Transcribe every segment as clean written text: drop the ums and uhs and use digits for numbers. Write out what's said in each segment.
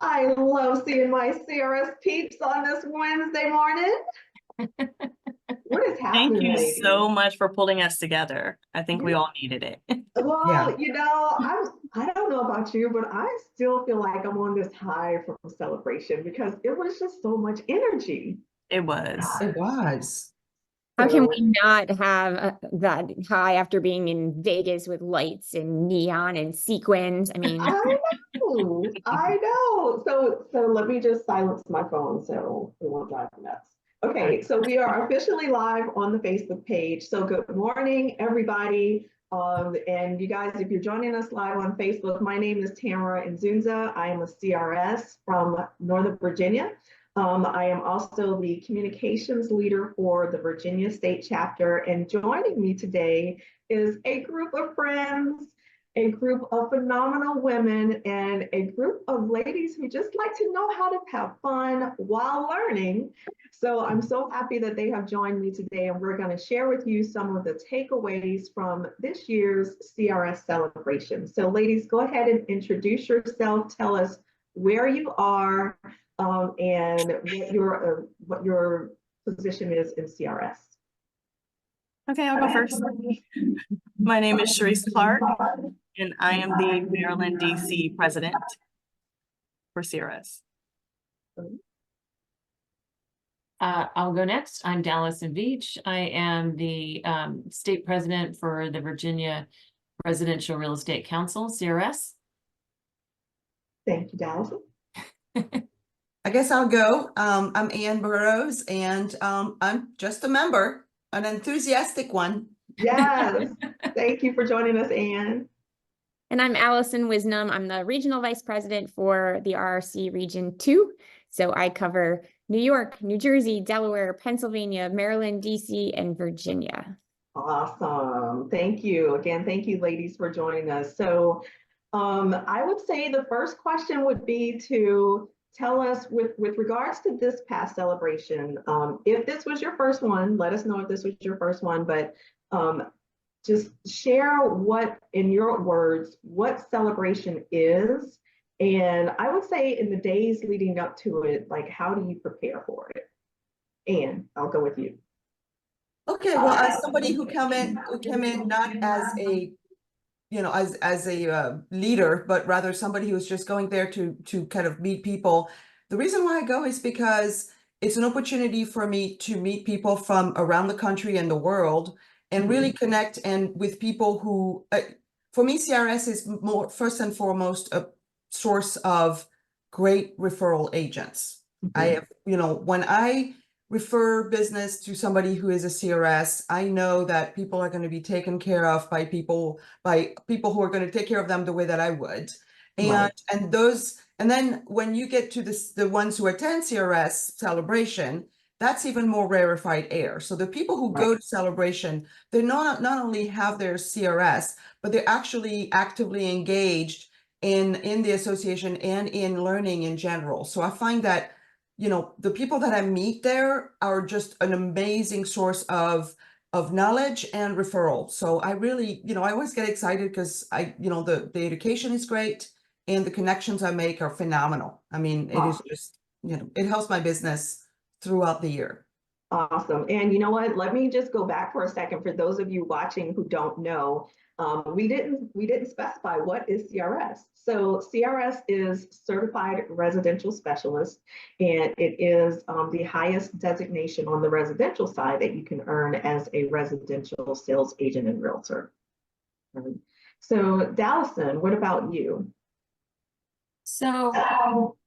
I love seeing my CRS peeps on this Wednesday morning. What is Thank happening, you ladies? so much for pulling us together. I think we all needed it. Well, Yeah. I don't know about you, but I still feel like I'm on this high from celebration because it was just so much energy. It was. It was. How can So, we not have that high after being in Vegas with lights and neon and sequins? I mean, I know. So let me just silence my phone so it won't drive me nuts. Okay, so we are officially live on the Facebook page. So good morning, everybody. And you guys, if you're joining us live on Facebook, my name is Tamara Inzunza. I am a CRS from Northern Virginia. I am also the communications leader for the Virginia State Chapter. And joining me today is a group of friends, a group of phenomenal women, and a group of ladies who just like to know how to have fun while learning. So I'm so happy that they have joined me today, and we're going to share with you some of the takeaways from this year's CRS celebration. So ladies, go ahead and introduce yourself. Tell us where you are and what your position is in CRS. Okay, I'll go first. My name is Cherise Clark, and I am the Maryland, DC president for CRS. I'll go next. I'm Dallison Veach. I am the state president for the Virginia Residential Real Estate Council, CRS. Thank you, Dallison. I guess I'll go. I'm Ann Burroughs, and I'm just a member, an enthusiastic one. Yes. Thank you for joining us, Ann. and I'm Alison Wisnom. I'm the regional vice president for the RRC Region 2. So I cover New York, New Jersey, Delaware, Pennsylvania, Maryland, DC, and Virginia. Awesome. Thank you. Again, thank you, ladies, for joining us. So I would say the first question would be to tell us with regards to this past celebration, if this was your first one, let us know if this was your first one, but just share what, in your words, what celebration is. And I would say in the days leading up to it, like, how do you prepare for it? Ann, I'll go with you. Okay, well, as somebody who came in not as a, as a leader, but rather somebody who was just going there to kind of meet people. The reason why I go is because it's an opportunity for me to meet people from around the country and the world and really connect and with people who, for me, CRS is more first and foremost a source of great referral agents. I have, when I refer business to somebody who is a CRS, I know that people are going to be taken care of by people who are going to take care of them the way that I would. And and then when you get to the ones who attend CRS celebration, that's even more rarefied air. So the people who go to celebration, they not only have their CRS, but they're actually actively engaged in the association and in learning in general. So I find that the people that I meet there are just an amazing source of knowledge and referral. So I really, I always get excited because the education is great and the connections I make are phenomenal. I mean, it is just, it helps my business throughout the year. Awesome. And you know what? Let me just go back for a second for those of you watching who don't know. We didn't specify what is CRS. So CRS is Certified Residential Specialist, and it is the highest designation on the residential side that you can earn as a residential sales agent and realtor. So Dallison, what about you? So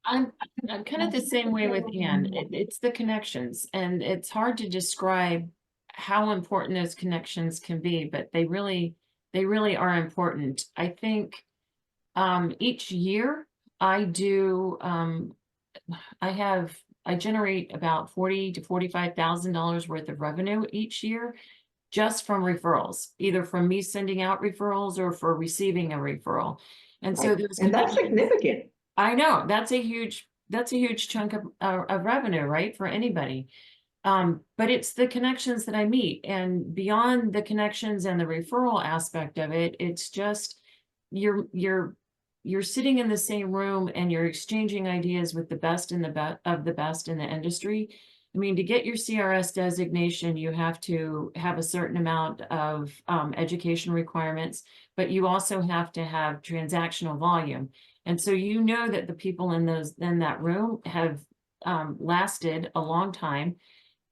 I'm kind of the same way with Ann. It's the connections, and it's hard to describe how important those connections can be, but they really are important. I think each year I do I generate about $40,000 to $45,000 worth of revenue each year just from referrals, either from me sending out referrals or for receiving a referral. And so there's that's significant. I know that's a huge chunk of revenue, right, for anybody. But it's the connections that I meet, and beyond the connections and the referral aspect of it, it's just you're you're sitting in the same room and you're exchanging ideas with the best in the best in the industry. I mean, to get your CRS designation, you have to have a certain amount of education requirements, but you also have to have transactional volume. And so you know that the people in that room have lasted a long time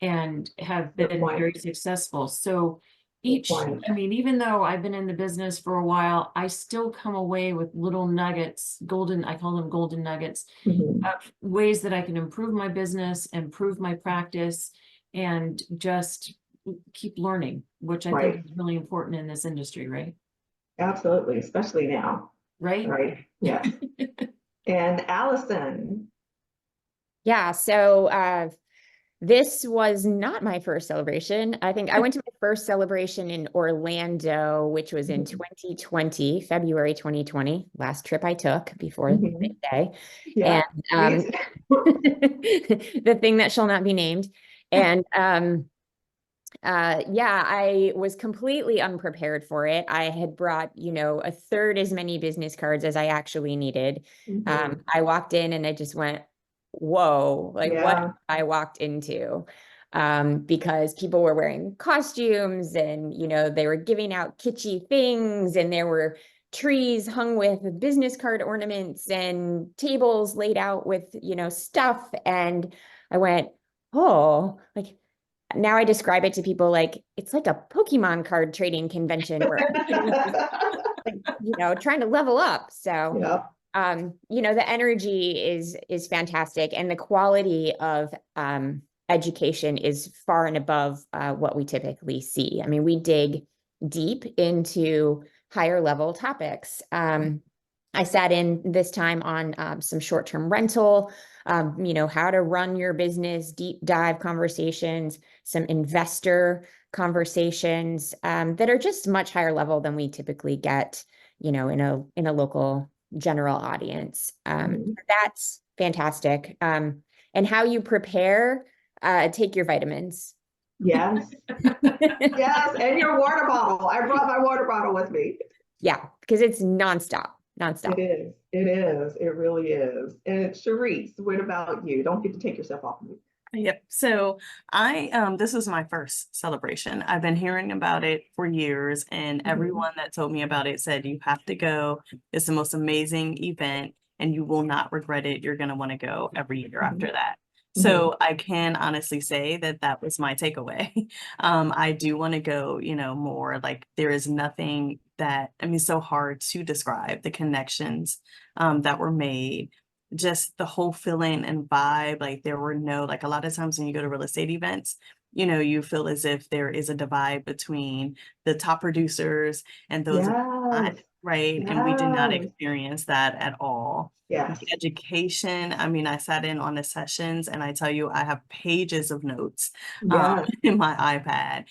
and have been very successful. So I mean, even though I've been in the business for a while, I still come away with little nuggets, I call them golden nuggets, of ways that I can improve my business, improve my practice, and just keep learning, which I think is really important in this industry, right? Absolutely, especially now. Right? Right, yeah. And Alison. Yeah, so this was not my first celebration. I think I went to my first celebration in Orlando, which was in 2020, February 2020, last trip I took before the day. Yeah. And the thing that shall not be named. And yeah, I was completely unprepared for it. I had brought, a third as many business cards as I actually needed. I walked in and I just went, whoa, like what I walked into, because people were wearing costumes and, they were giving out kitschy things, and there were trees hung with business card ornaments and tables laid out with, stuff. And I went, oh, like, now I describe it to people like it's like a Pokemon card trading convention where like, trying to level up. So the energy is fantastic, and the quality of education is far and above what we typically see. I mean, we dig deep into higher level topics. I sat in this time on some short-term rental, how to run your business, deep dive conversations, some investor conversations that are just much higher level than we typically get, in a local general audience. That's fantastic. And how you prepare, take your vitamins. Yes. Yes, and your water bottle. I brought my water bottle with me. Yeah, because it's nonstop. It is. It is. It really is. And Cherise, what about you? Don't get to take yourself off mute. Yep. So this is my first celebration. I've been hearing about it for years, and everyone that told me about it said, you have to go. It's the most amazing event and you will not regret it. You're going to want to go every year after that. So I can honestly say that was my takeaway. I do want to go, more. Like, there is nothing that, so hard to describe the connections that were made, just the whole feeling and vibe. Like, there were like a lot of times when you go to real estate events, you feel as if there is a divide between the top producers and those not, right? And we did not experience that at all. Yes. The education, I sat in on the sessions, and I tell you, I have pages of notes in my iPad,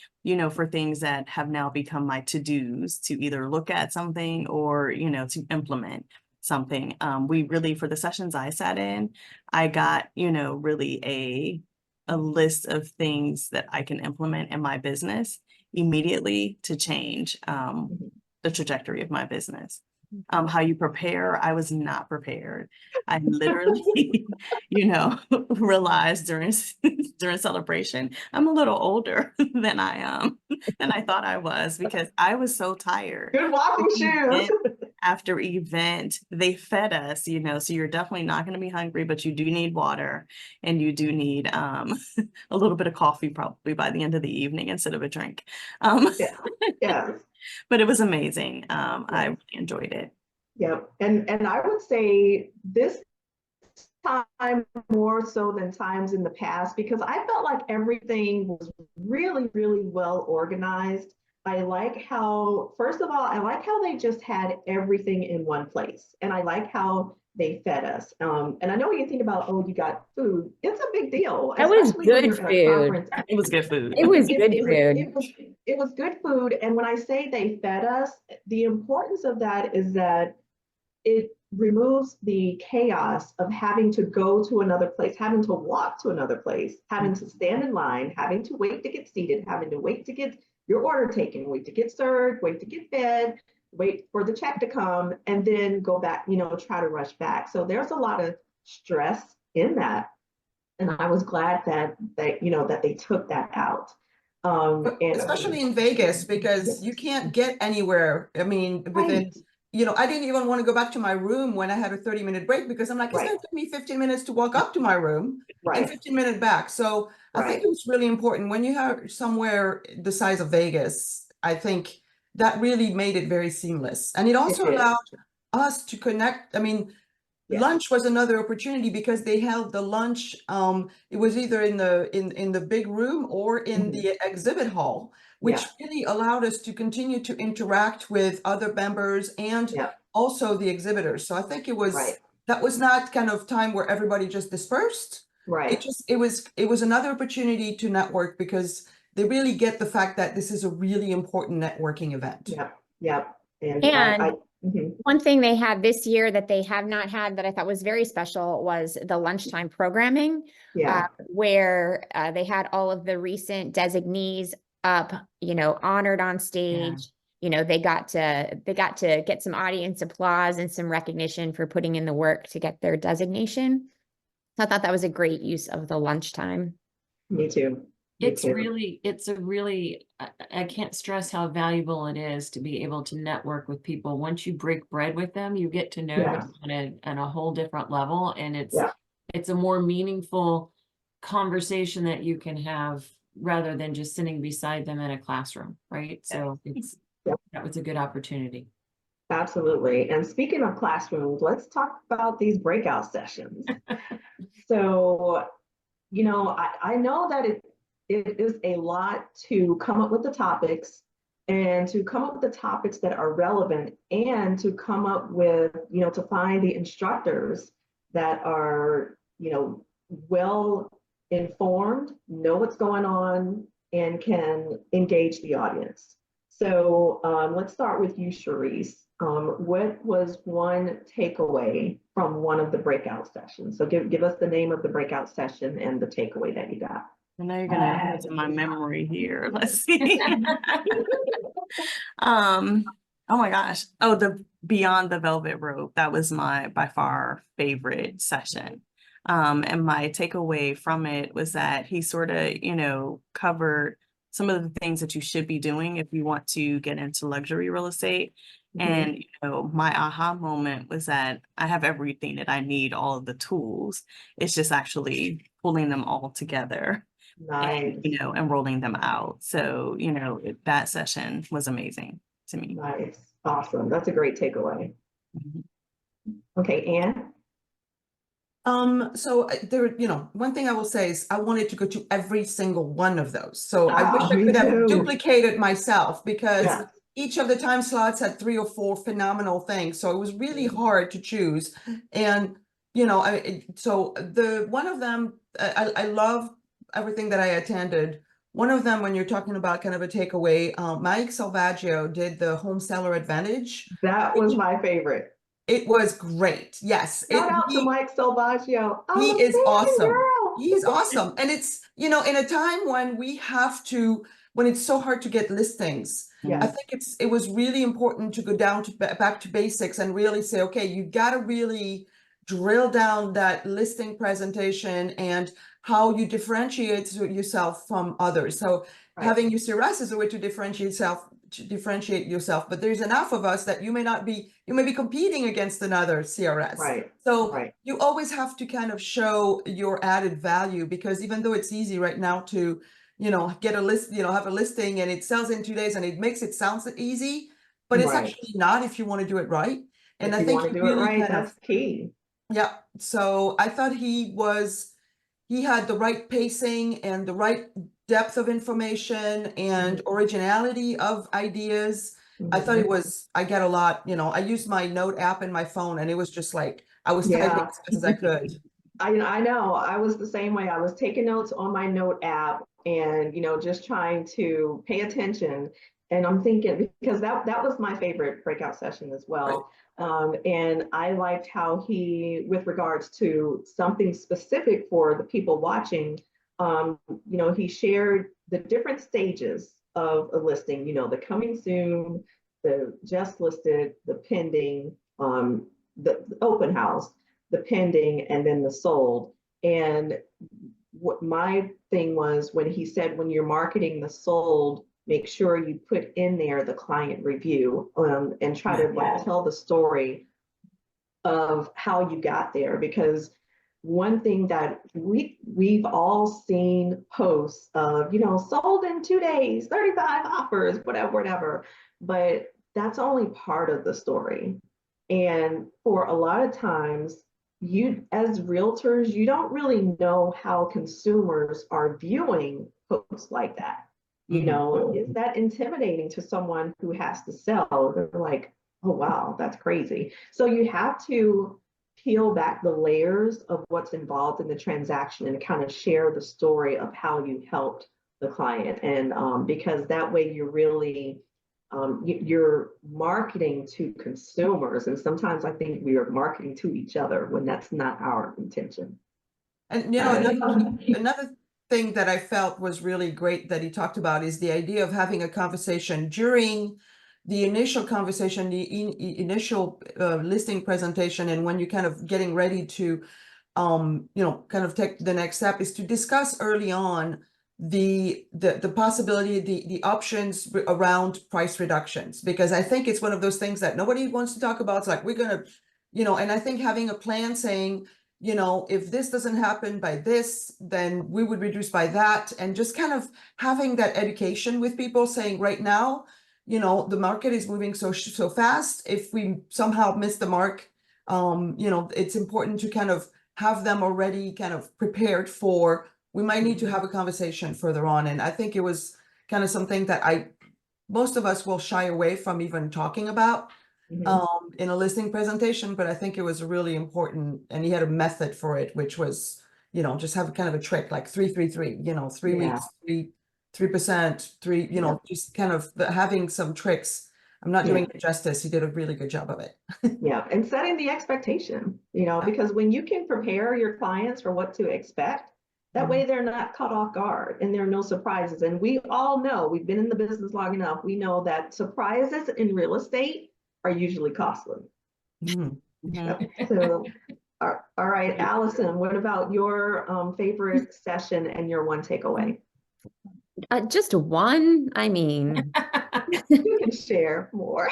for things that have now become my to-dos, to either look at something or, to implement something. We really, for the sessions I sat in, I got, really a list of things that I can implement in my business immediately to change the trajectory of my business. How you prepare, I was not prepared. I literally, realized during celebration, I'm a little older than I thought I was, because I was so tired. Good walking shoes. After event, they fed us, so you're definitely not going to be hungry, but you do need water, and you do need a little bit of coffee probably by the end of the evening instead of a drink. Yeah. But it was amazing. I really enjoyed it. Yep. And I would say this time more so than times in the past, because I felt like everything was really, really well organized. I like how, first of all, I like how they just had everything in one place. And I like how they fed us. And I know when you think about, you got food, it's a big deal. That was good food. It was good food. It was good food. It was good food. And when I say they fed us, the importance of that is that it removes the chaos of having to go to another place, having to walk to another place, having to stand in line, having to wait to get seated, having to wait to get your order taken, wait to get served, wait to get fed. wait for the check to come, and then go back, try to rush back. So there's a lot of stress in that. And I was glad that they took that out. And especially in Vegas, because you can't get anywhere. I mean, within, I didn't even want to go back to my room when I had a 30-minute break, because I'm like, it's going to take me 15 minutes to walk up to my room and 15 minutes back. So I think it was really important when you have somewhere the size of Vegas. I think that really made it very seamless. And it also allowed us to connect. I mean, lunch was another opportunity, because they held the lunch. It was either in the big room or in the exhibit hall, which really allowed us to continue to interact with other members and also the exhibitors. So I think that was not kind of time where everybody just dispersed. It was another opportunity to network, because they really get the fact that this is a really important networking event. And one thing they had this year that they have not had that I thought was very special was the lunchtime programming, where they had all of the recent designees up, honored on stage. They got to get some audience applause and some recognition for putting in the work to get their designation. So I thought that was a great use of the lunchtime. Me too. It's a really, I can't stress how valuable it is to be able to network with people. Once you break bread with them, you get to know them on a whole different level. And it's a more meaningful conversation that you can have rather than just sitting beside them in a classroom, right? So that was a good opportunity. Absolutely. And speaking of classrooms, let's talk about these breakout sessions. So, I know that it is a lot to come up with the topics, and to come up with the topics that are relevant, and to come up with, to find the instructors that are, well informed, know what's going on, and can engage the audience. So let's start with you, Cherise. What was one takeaway from one of the breakout sessions? So give us the name of the breakout session and the takeaway that you got. I know you're gonna add to my memory here. Let's see. Oh my gosh. Oh, the Beyond the Velvet Rope. That was my by far favorite session. And my takeaway from it was that he sort of, covered some of the things that you should be doing if you want to get into luxury real estate. And, my aha moment was that I have everything that I need, all of the tools. It's just actually pulling them all together. Nice. And rolling them out. So, that session was amazing to me. Nice. Awesome. That's a great takeaway. Okay, Anne? So there, one thing I will say is I wanted to go to every single one of those. So I wish I could have duplicated myself, because each of the time slots had 3 or 4 phenomenal things. So it was really hard to choose. And, so one of them, I love everything that I attended. One of them, when you're talking about kind of a takeaway, Mike Salvaggio did the home seller advantage. That was my favorite. It was great. Yes. Shout out to Mike Salvaggio. He is awesome. He's awesome. And it's, in a time when when it's so hard to get listings, I think it was really important to go down to back to basics and really say, okay, you got to really drill down that listing presentation and how you differentiate yourself from others. So having your CRS is a way to differentiate yourself, but there's enough of us that you may be competing against another CRS. So you always have to kind of show your added value, because even though it's easy right now to, get a list, have a listing and it sells in 2 days and it makes it sound easy, but it's actually not if you want to do it right. And I think he really that's key. Yeah. So I thought he had the right pacing and the right depth of information and originality of ideas. I thought I get a lot, I used my note app in my phone, and it was just like, I was typing as fast as I could. I know, I was the same way. I was taking notes on my note app and, just trying to pay attention. And I'm thinking, because that was my favorite breakout session as well. And I liked how he, with regards to something specific for the people watching, he shared the different stages of a listing, the coming soon, the just listed, the pending, the open house, the pending, and then the sold. And what my thing was, when he said, when you're marketing the sold, make sure you put in there the client review, and try to like tell the story of how you got there. Because one thing that we've all seen posts of, sold in 2 days, 35 offers, whatever, but that's only part of the story. And for a lot of times, you as realtors, you don't really know how consumers are viewing posts like that. Is that intimidating to someone who has to sell? They're like, oh, wow, that's crazy. So you have to peel back the layers of what's involved in the transaction and kind of share the story of how you helped the client. And because that way you're really, you're marketing to consumers. And sometimes I think we are marketing to each other when that's not our intention. And another thing that I felt was really great that he talked about is the idea of having a conversation during the initial conversation, the initial listing presentation, and when you're kind of getting ready to, kind of take the next step, is to discuss early on the possibility, the options around price reductions, because I think it's one of those things that nobody wants to talk about. It's like, we're gonna, and I think having a plan saying, if this doesn't happen by this, then we would reduce by that, and just kind of having that education with people, saying right now, the market is moving so fast. If we somehow miss the mark, it's important to kind of have them already kind of prepared for, we might need to have a conversation further on. And I think it was kind of something that most of us will shy away from even talking about in a listing presentation, but I think it was really important. And he had a method for it, which was, just have kind of a trick, like 3-3-3, 3 weeks, 3%, 3, just kind of having some tricks. I'm not doing it justice. He did a really good job of it. Yeah, and setting the expectation, because when you can prepare your clients for what to expect, that way they're not caught off guard and there are no surprises. And we all know, we've been in the business long enough, we know that surprises in real estate are usually costly. So, all right, Alison, what about your favorite session and your one takeaway? Just one, I mean. You can share more.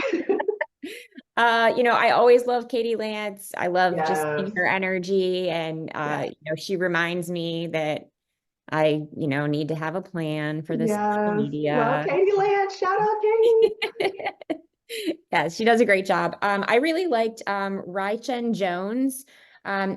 I always love Katie Lance. I love just seeing Yes. her energy, and she reminds me that I, need to have a plan for this social media. Well, Katie Lance, shout out Katie. Yeah, she does a great job. I really liked Raichen Jones.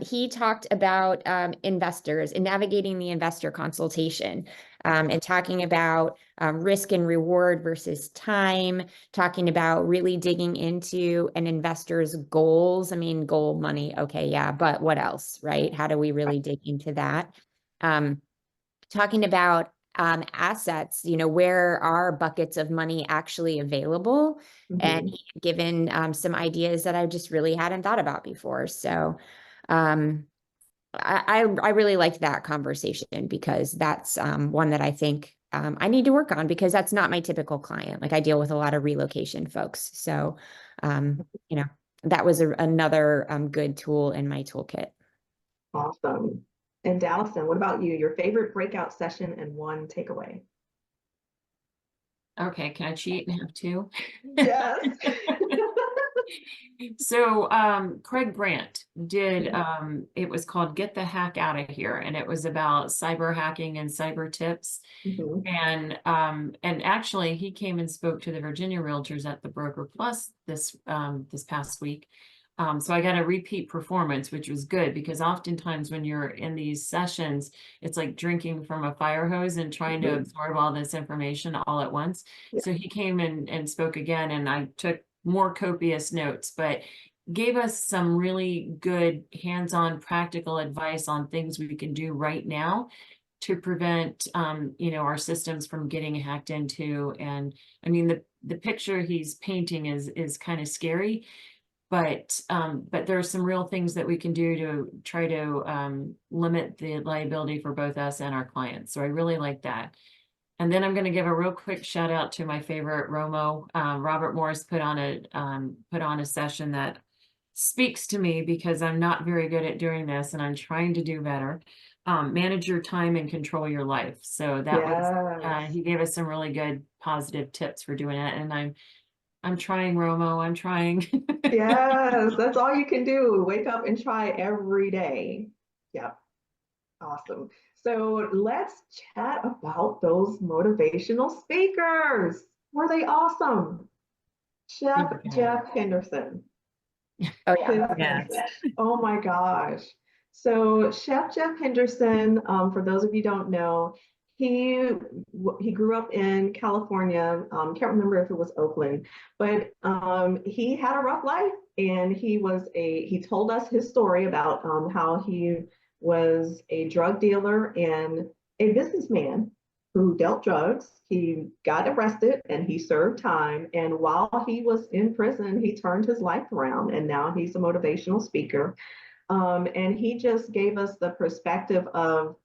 He talked about investors and navigating the investor consultation, and talking about risk and reward versus time, talking about really digging into an investor's goals. I mean, goal, money, okay, yeah, but what else, right? How do we really dig into that? Talking about assets, where are buckets of money actually available? And he had given some ideas that I just really hadn't thought about before. So I really liked that conversation, because that's one that I think I need to work on, because that's not my typical client. Like, I deal with a lot of relocation folks. So, that was another good tool in my toolkit. Awesome. And Dallison, what about you? Your favorite breakout session and one takeaway? Okay, can I cheat and have two? Yes. So Craig Grant did, it was called Get the Hack Out of Here, and it was about cyber hacking and cyber tips. And actually he came and spoke to the Virginia Realtors at the Broker Plus this past week. So I got a repeat performance, which was good, because oftentimes when you're in these sessions, it's like drinking from a fire hose and trying to absorb all this information all at once. So he came and spoke again, and I took more copious notes, but gave us some really good hands-on practical advice on things we can do right now to prevent, our systems from getting hacked into. And I mean, the picture he's painting is kind of scary, but there are some real things that we can do to try to limit the liability for both us and our clients. So I really like that. And then I'm going to give a real quick shout out to my favorite Romo. Robert Morris put on a session that speaks to me because I'm not very good at doing this and I'm trying to do better. Manage your time and control your life. So that was he gave us some really good positive tips for doing it. And I'm trying, Romo. I'm trying. Yes, that's all you can do. Wake up and try every day. Yep. Awesome. So let's chat about those motivational speakers. Were they awesome? Chef Jeff Henderson. Oh yeah. Yes. Oh my gosh. So Chef Jeff Henderson, for those of you who don't know, he grew up in California. Can't remember if it was Oakland, but he had a rough life, and he told us his story about how he was a drug dealer and a businessman who dealt drugs. He got arrested and he served time. And while he was in prison, he turned his life around, and now he's a motivational speaker. And he just gave us the perspective of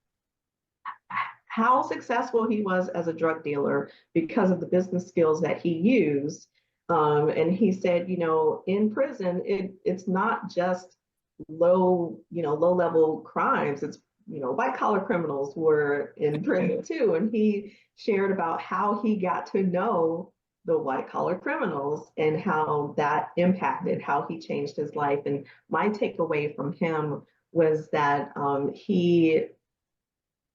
how successful he was as a drug dealer because of the business skills that he used. And he said, in prison, it's not just low level crimes. It's, white collar criminals were in prison too. And he shared about how he got to know the white collar criminals and how that impacted how he changed his life. And my takeaway from him was that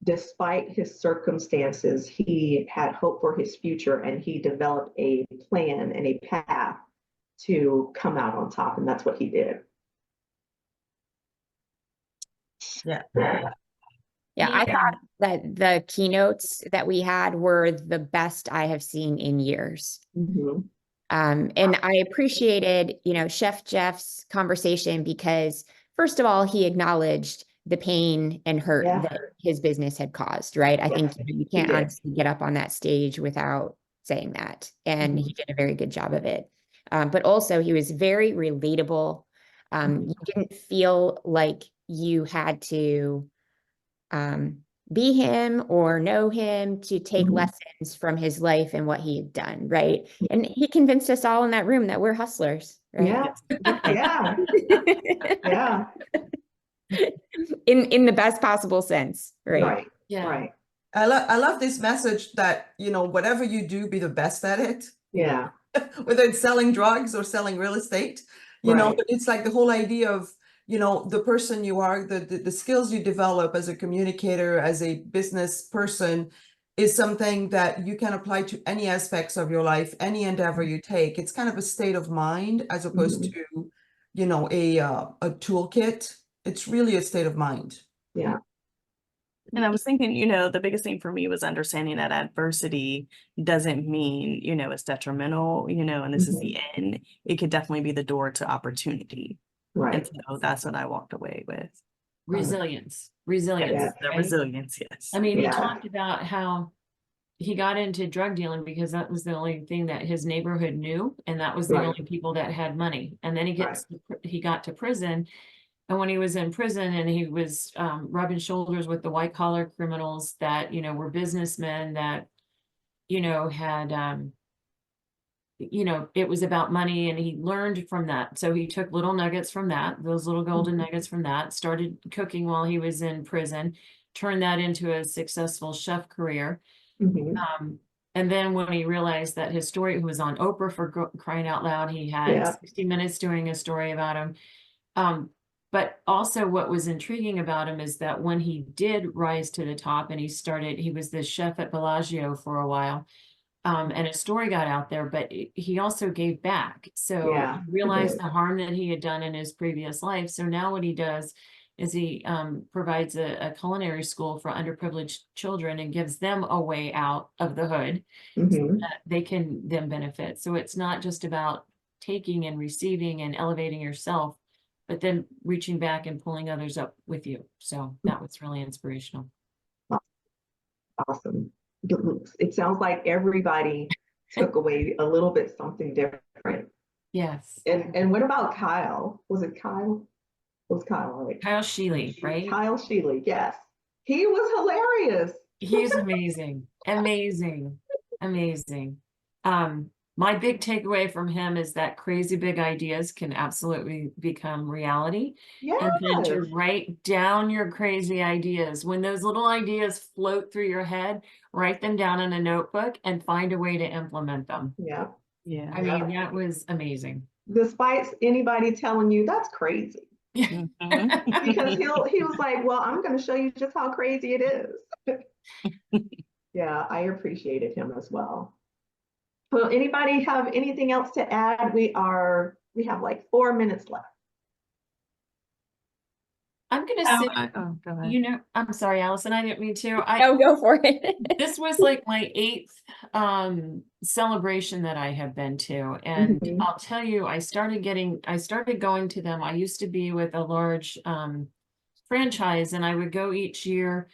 despite his circumstances, he had hope for his future, and he developed a plan and a path to come out on top. And that's what he did. Yeah. Yeah, I thought that the keynotes that we had were the best I have seen in years. Mm-hmm. And I appreciated, Chef Jeff's conversation because, first of all, he acknowledged the pain and hurt that his business had caused, right? I think you can't honestly get up on that stage without saying that. And he did a very good job of it. But also, he was very relatable. You didn't feel like you had to be him or know him to take lessons from his life and what he had done, right? And he convinced us all in that room that we're hustlers, right? Yeah. Yeah. In the best possible sense, right? Right. Yeah. Right. I love this message that, whatever you do, be the best at it. Yeah. Whether it's selling drugs or selling real estate, but it's like the whole idea of, the person you are, the skills you develop as a communicator, as a business person, is something that you can apply to any aspects of your life, any endeavor you take. It's kind of a state of mind as opposed to, a toolkit. It's really a state of mind. Yeah. And I was thinking, the biggest thing for me was understanding that adversity doesn't mean, it's detrimental, and this is the end. It could definitely be the door to opportunity. Right. And so that's what I walked away with. Resilience. Yes, the Right? resilience, yes. I mean, he talked about how he got into drug dealing because that was the only thing that his neighborhood knew, and that was the only people that had money. And then he got to prison, and when he was in prison and he was rubbing shoulders with the white collar criminals that were businessmen that had it was about money, and he learned from that. So he took little nuggets from that, those little golden nuggets from that, started cooking while he was in prison, turned that into a successful chef career. And then when he realized that his story was on Oprah, for crying out loud, he had 60 Minutes doing a story about him. But also what was intriguing about him is that when he did rise to the top and he was the chef at Bellagio for a while, and his story got out there, but he also gave back. So he realized the harm that he had done in his previous life. So now what he does is he provides a culinary school for underprivileged children and gives them a way out of the hood so that they can then benefit. So it's not just about taking and receiving and elevating yourself, but then reaching back and pulling others up with you. So that was really inspirational. Awesome. It sounds like everybody took away a little bit something different. Yes. And what about Kyle? Was it Kyle? It was Kyle, right? Kyle Sheely, right? Kyle Sheely, yes. He was hilarious. He's amazing, amazing, amazing. My big takeaway from him is that crazy big ideas can absolutely become reality. And then to Yes. write down your crazy ideas. When those little ideas float through your head, write them down in a notebook and find a way to implement them. Yeah. Yeah. I mean, that was amazing. Despite anybody telling you that's crazy. Mhm. Because he was like, well, I'm going to show you just how crazy it is. Yeah, I appreciated him as well. Well, anybody have anything else to add? We have like 4 minutes left. I'm gonna say, Oh, go ahead. you know, I'm sorry, Allison, I didn't mean to. No, go for it. This was like my 8th celebration that I have been to. And Mhm. I'll tell you, I started going to them. I used to be with a large franchise, and I would go each year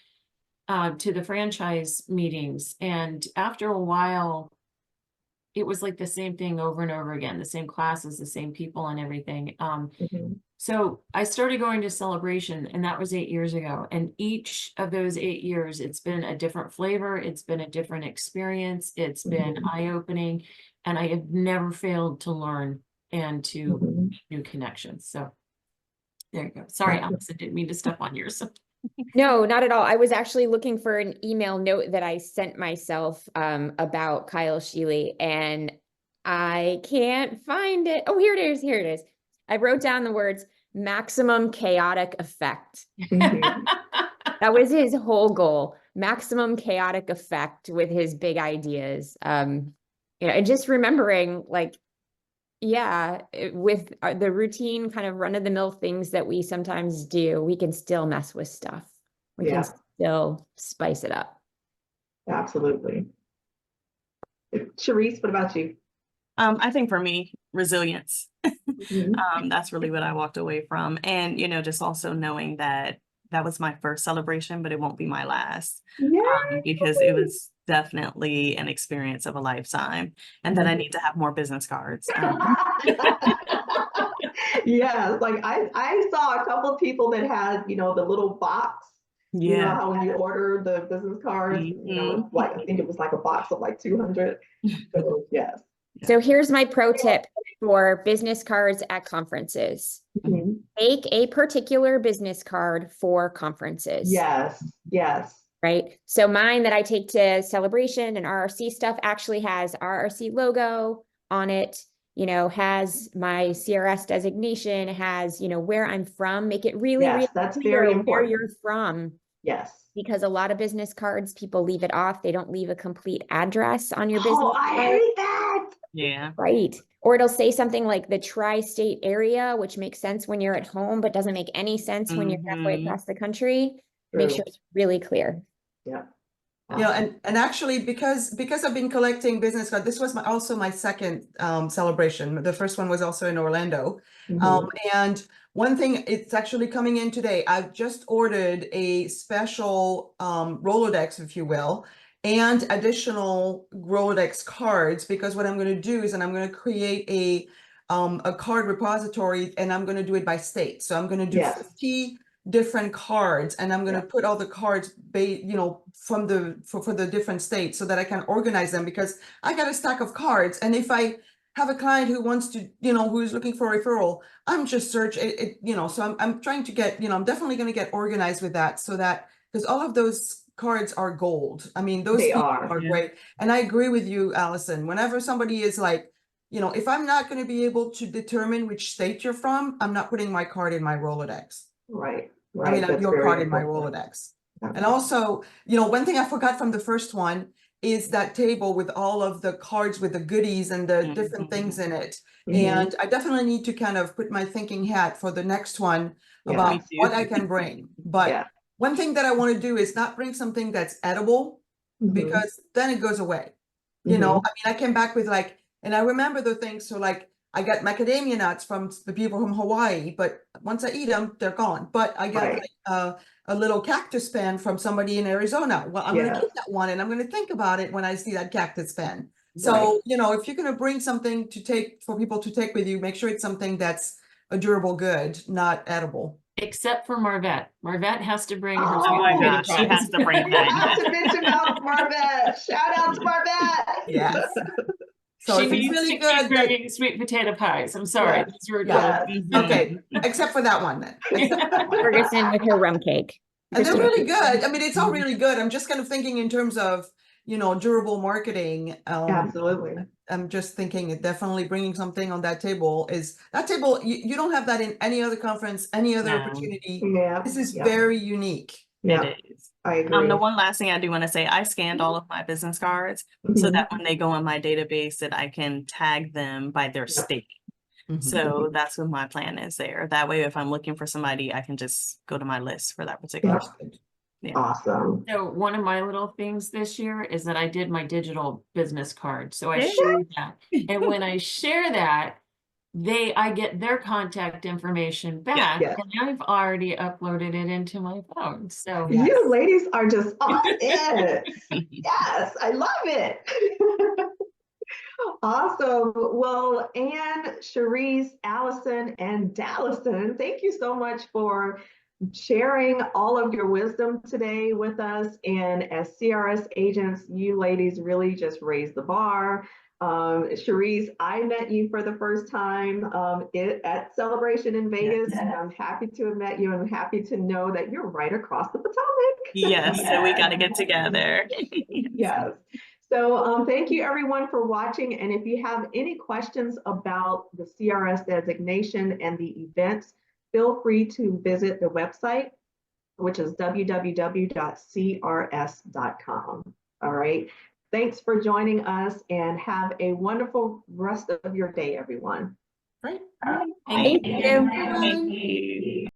to the franchise meetings. And after a while, it was like the same thing over and over again, the same classes, the same people and everything. Mhm. So I started going to Celebration, and that was 8 years ago. And each of those 8 years, it's been a different flavor. It's been a different experience. It's been Mhm. eye-opening, and I have never failed to learn and to Mhm. make new connections. So there you go. Sorry, Gotcha. Alison, didn't mean to step on yours. No, not at all. I was actually looking for an email note that I sent myself about Kyle Sheely, and I can't find it. Oh, here it is. Here it is. I wrote down the words maximum chaotic effect. Mhm. That was his whole goal, maximum chaotic effect with his big ideas. And just remembering, like, yeah, with the routine kind of run-of-the-mill things that we sometimes do, we can still mess with stuff. We can Yeah. still spice it up. Absolutely. Cherise, what about you? I think for me, resilience. Mhm. That's really what I walked away from. And, just also knowing that that was my first celebration, but it won't be my last, Yeah. because it was definitely an experience of a lifetime, and that I need to have more business cards. Yeah, like I saw a couple of people that had, the little box. You know Yeah. how when you order the business cards, Mhm. it's like I think it was like a box of like 200. So yes. So here's my pro tip for business cards at conferences. Mhm. Make a particular business card for conferences. Yes, yes. Right. So mine that I take to Celebration and RRC stuff actually has RRC logo on it, has my CRS designation, has, where I'm from. Make it really, really Yes, that's clear very where important. you're from. Yes. Because a lot of business cards, people leave it off. They don't leave a complete address on your business Oh, I card. hate that. Yeah. Right. Or it'll say something like the tri-state area, which makes sense when you're at home, but doesn't make any sense when you're halfway Mhm. across the country. Make True. sure it's really clear. Yeah. And actually, because I've been collecting business cards, this was also my second celebration. The first one was also in Orlando. Mhm. And one thing, it's actually coming in today. I've just ordered a special Rolodex, if you will, and additional Rolodex cards, because what I'm going to do is, and I'm going to create a card repository, and I'm going to do it by state. So I'm going to do Yes. 50 different cards, and I'm going to put all the cards from for the different states, so that I can organize them, because I got a stack of cards, and if I have a client who wants to, who's looking for a referral, I'm just so I'm trying to get, I'm definitely going to get organized with that, so that, because all of those cards are gold. I mean, those They people are. Yeah. great. And I agree with you, Allison. Whenever somebody is like, if I'm not going to be able to determine which state you're from, I'm not putting my card in my Rolodex. Right. I mean, That's your very card in my important. Rolodex. And also, one thing I forgot from the first one is that table with all of the cards with the goodies and the different things in it. Mhm. And I definitely need to kind of put my thinking hat for the next one Yeah. about Me too. what I can bring. But Yeah. one thing that I want to do is not bring something that's edible, Mhm. because then it goes away. Mhm. I mean, I came back with and I remember the things. So I got macadamia nuts from the people from Hawaii, but once I eat them, they're gone. But I got Right. a little cactus pen from somebody in Arizona. Well, I'm going to Yes. keep that one, and I'm going to think about it when I see that cactus pen. So, Right. if you're going to bring something for people to take with you, make sure it's something that's a durable good, not edible. except for Marvette. Marvette has to bring her. Oh Oh my Oh, gosh, she has to bring We have that. to mention about Marvette. Shout out to Marvette. Yes. So She if it's needs really to keep good, that, bringing sweet potato pies. I'm sorry. Yes. These were Yeah. Yes. okay, except for that one then. Except for that one. Ferguson with her rum cake. And they're Christina. really good. I mean, it's all really good. I'm just kind of thinking in terms of, you know, durable marketing. Absolutely. I'm just thinking definitely bringing something on that table is that table. You don't have that in any other conference, any other No. opportunity. Yeah. This is yeah, very unique. yeah, It is. I agree. The one last thing I do want to say, I scanned all of my business cards so Mhm. that when they go in my database that I can tag them by their Yep. state. Mhm. So that's what my plan is there. That way, if I'm looking for somebody, I can just go to my list for that particular. Yeah. Awesome. So one of my little things this year is that I did my digital business card. So I Yay. shared that. And when I share that, I get their contact information back, Yeah. and I've already uploaded it into my phone. So Yes. You ladies are just on it. Yes, I love it. Awesome. Well, Anne, Cherise, Alison, and Dallison, thank you so much for sharing all of your wisdom today with us. And as CRS agents, you ladies really just raised the bar. Cherise, I met you for the first time at Celebration in Vegas, and I'm happy to have met you, and I'm happy to know that you're right across the Potomac. Yes, so we got to get together. Yes. So thank you everyone for watching. And if you have any questions about the CRS designation and the events, feel free to visit the website, which is www.crs.com. All right. Thanks for joining us and have a wonderful rest of your day, everyone. Right. Thank you. Thank you.